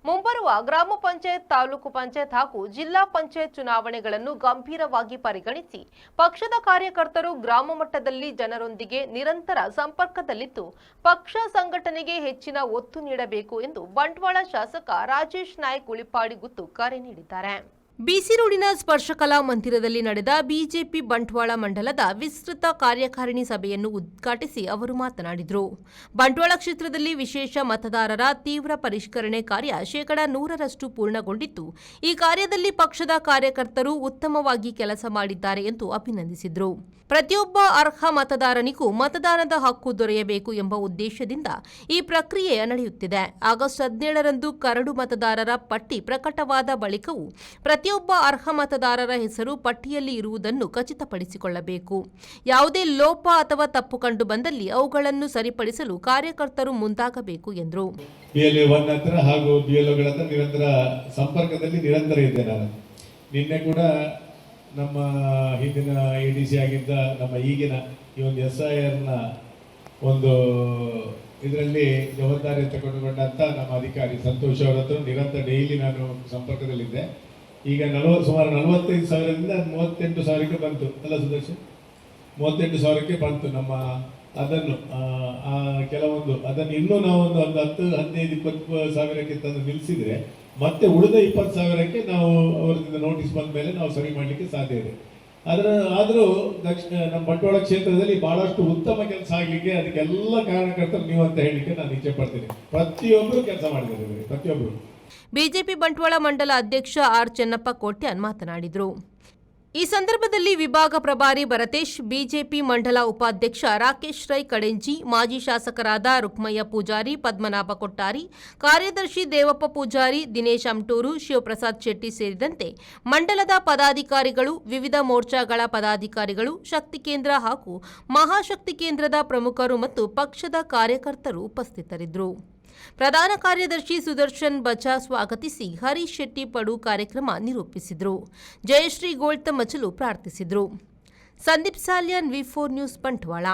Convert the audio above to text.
ಮುಂಬರುವ ಗ್ರಾಮ ಪಂಚಾಯತ್, ತಾಲೂಕು ಪಂಚಾಯತ್ ಹಾಗೂ ಜಿಲ್ಲಾ ಪಂಚಾಯತ್ ಚುನಾವಣೆಗಳನ್ನು ಗಂಭೀರವಾಗಿ ಪರಿಗಣಿಸಿ ಪಕ್ಷದ ಕಾರ್ಯಕರ್ತರು ಗ್ರಾಮ ಮಟ್ಟದಲ್ಲಿ ಜನರೊಂದಿಗೆ ನಿರಂತರ ಸಂಪರ್ಕದಲ್ಲಿದ್ದು ಪಕ್ಷ ಸಂಘಟನೆಗೆ ಹೆಚ್ಚಿನ ಒತ್ತು ನೀಡಬೇಕು ಎಂದು ಬಂಟ್ವಾಳ ಶಾಸಕ ರಾಜೇಶ್ ನಾಯ್ಕ್ ಉಳಿಪಾಡಿ ಗುತ್ತು ಕರೆ ನೀಡಿದ್ದಾರೆ. ಬಿಸಿ ರೋಡಿನ ಸ್ಪರ್ಶಕಲಾ ಮಂದಿರದಲ್ಲಿ ನಡೆದ ಬಿಜೆಪಿ ಬಂಟ್ವಾಳ ಮಂಡಲದ ವಿಸ್ತೃತ ಕಾರ್ಯಕಾರಿಣಿ ಸಭೆಯನ್ನು ಉದ್ಘಾಟಿಸಿ ಅವರು ಮಾತನಾಡಿದರು. ಬಂಟ್ವಾಳ ಕ್ಷೇತ್ರದಲ್ಲಿ ವಿಶೇಷ ಮತದಾರರ ತೀವ್ರ ಪರಿಷ್ಕರಣೆ ಕಾರ್ಯ 100% ಪೂರ್ಣಗೊಂಡಿದ್ದು, ಈ ಕಾರ್ಯದಲ್ಲಿ ಪಕ್ಷದ ಕಾರ್ಯಕರ್ತರು ಉತ್ತಮವಾಗಿ ಕೆಲಸ ಮಾಡಿದ್ದಾರೆ ಎಂದು ಅಭಿನಂದಿಸಿದರು. ಪ್ರತಿಯೊಬ್ಬ ಅರ್ಹ ಮತದಾರನಿಗೂ ಮತದಾನದ ಹಕ್ಕು ದೊರೆಯಬೇಕು ಎಂಬ ಉದ್ದೇಶದಿಂದ ಈ ಪ್ರಕ್ರಿಯೆ ನಡೆಯುತ್ತಿದೆ. ಆಗಸ್ಟ್ 17ರಂದು ಕರಡು ಮತದಾರರ ಪಟ್ಟಿ ಪ್ರಕಟವಾದ ಬಳಿಕವೂ ಪ್ರತಿಯೊಬ್ಬ ಅರ್ಹ ಮತದಾರರ ಹೆಸರು ಪಟ್ಟಿಯಲ್ಲಿ ಇರುವುದನ್ನು ಖಚಿತಪಡಿಸಿಕೊಳ್ಳಬೇಕು. ಯಾವುದೇ ಲೋಪ ಅಥವಾ ತಪ್ಪು ಕಂಡು ಬಂದಲ್ಲಿ ಅವುಗಳನ್ನು ಸರಿಪಡಿಸಲು ಕಾರ್ಯಕರ್ತರು ಮುಂದಾಗಬೇಕು ಎಂದರು. ಹಾಗೂ ಬಿಎಲ್ಒಗಳ ನಿರಂತರ ಸಂಪರ್ಕದಲ್ಲಿ ನಿರಂತರ ಇದ್ದೆ ನಾನು. ನಿನ್ನೆ ಕೂಡ ನಮ್ಮ ಹಿಂದಿನ ADC ಆಗಿದ್ದ ನಮ್ಮ ಈಗಿನ ಈ ಒಂದು SIRನ ಒಂದು ಇದರಲ್ಲಿ ಜವಾಬ್ದಾರಿ ತಗೊಂಡುಕೊಂಡಂತ ನಮ್ಮ ಅಧಿಕಾರಿ ಸಂತೋಷ್ ಅವರ ಹತ್ರ ನಿರಂತರ ಡೈಲಿ ನಾನು ಸಂಪರ್ಕದಲ್ಲಿದ್ದೆ. ಈಗ ಸುಮಾರು 45,000ದಿಂದ 38,000ಕ್ಕೆ ಬಂತು ಅಲ್ಲ ಸುದರ್ಶನ್? 38,000ಕ್ಕೆ ಬಂತು ನಮ್ಮ ಅದನ್ನು ಕೆಲವೊಂದು ಅದನ್ನು ಇನ್ನೂ ನಾವು ಒಂದು 10, 15, 20 ಸಾವಿರಕ್ಕೆ ತಂದು ನಿಲ್ಲಿಸಿದ್ರೆ ಮತ್ತೆ ಉಳಿದ 20,000ಕ್ಕೆ ನಾವು ಅವರಿಂದ ನೋಟಿಸ್ ಬಂದ ಮೇಲೆ ನಾವು ಸರಿ ಮಾಡಲಿಕ್ಕೆ ಸಾಧ್ಯ ಇದೆ. ಆದರೂ ನಮ್ಮ ಬಂಟ್ವಾಳ ಕ್ಷೇತ್ರದಲ್ಲಿ ಬಹಳಷ್ಟು ಉತ್ತಮ ಕೆಲಸ ಆಗಲಿಕ್ಕೆ ಅದಕ್ಕೆಲ್ಲ ಕಾರಣಕರ್ತರು ನೀವು ಅಂತ ಹೇಳಲಿಕ್ಕೆ ನಾನು ಇಚ್ಛೆ ಪಡ್ತೀನಿ. ಪ್ರತಿಯೊಬ್ಬರು ಕೆಲಸ ಮಾಡಿದ್ದಾರೆ, ಪ್ರತಿಯೊಬ್ಬರು. ಬಿಜೆಪಿ ಬಂಟ್ವಾಳ ಮಂಡಲ ಅಧ್ಯಕ್ಷ ಆರ್ ಚೆನ್ನಪ್ಪ ಕೋಟ್ಯಾನ್ ಮಾತನಾಡಿದರು. ಈ ಸಂದರ್ಭದಲ್ಲಿ ವಿಭಾಗ ಪ್ರಭಾರಿ ಭರತೇಶ್, ಬಿಜೆಪಿ ಮಂಡಲ ಉಪಾಧ್ಯಕ್ಷ ರಾಕೇಶ್ ರೈ ಕಡೆಂಜಿ, ಮಾಜಿ ಶಾಸಕರಾದ ರುಕ್ಮಯ್ಯ ಪೂಜಾರಿ, ಪದ್ಮನಾಭ ಕೊಟ್ಟಾರಿ, ಕಾರ್ಯದರ್ಶಿ ದೇವಪ್ಪ ಪೂಜಾರಿ, ದಿನೇಶ್ ಅಮಟೂರು, ಶಿವಪ್ರಸಾದ್ ಶೆಟ್ಟಿ ಸೇರಿದಂತೆ ಮಂಡಲದ ಪದಾಧಿಕಾರಿಗಳು, ವಿವಿಧ ಮೋರ್ಚಾಗಳ ಪದಾಧಿಕಾರಿಗಳು, ಶಕ್ತಿ ಕೇಂದ್ರ ಹಾಗೂ ಮಹಾಶಕ್ತಿ ಕೇಂದ್ರದ ಪ್ರಮುಖರು ಮತ್ತು ಪಕ್ಷದ ಕಾರ್ಯಕರ್ತರು ಉಪಸ್ಥಿತರಿದ್ದರು. ಪ್ರಧಾನ ಕಾರ್ಯದರ್ಶಿ ಸುದರ್ಶನ್ ಬಚಾ ಸ್ವಾಗತಿಸಿ, ಹರೀಶ್ ಶೆಟ್ಟಿ ಪಡು ಕಾರ್ಯಕ್ರಮ ನಿರೂಪಿಸಿದರು. ಜಯಶ್ರೀ ಗೋಳ್ತ ಮಚಲು ಪ್ರಾರ್ಥಿಸಿದರು. Sandeep Salian, V4 news, Bantwal.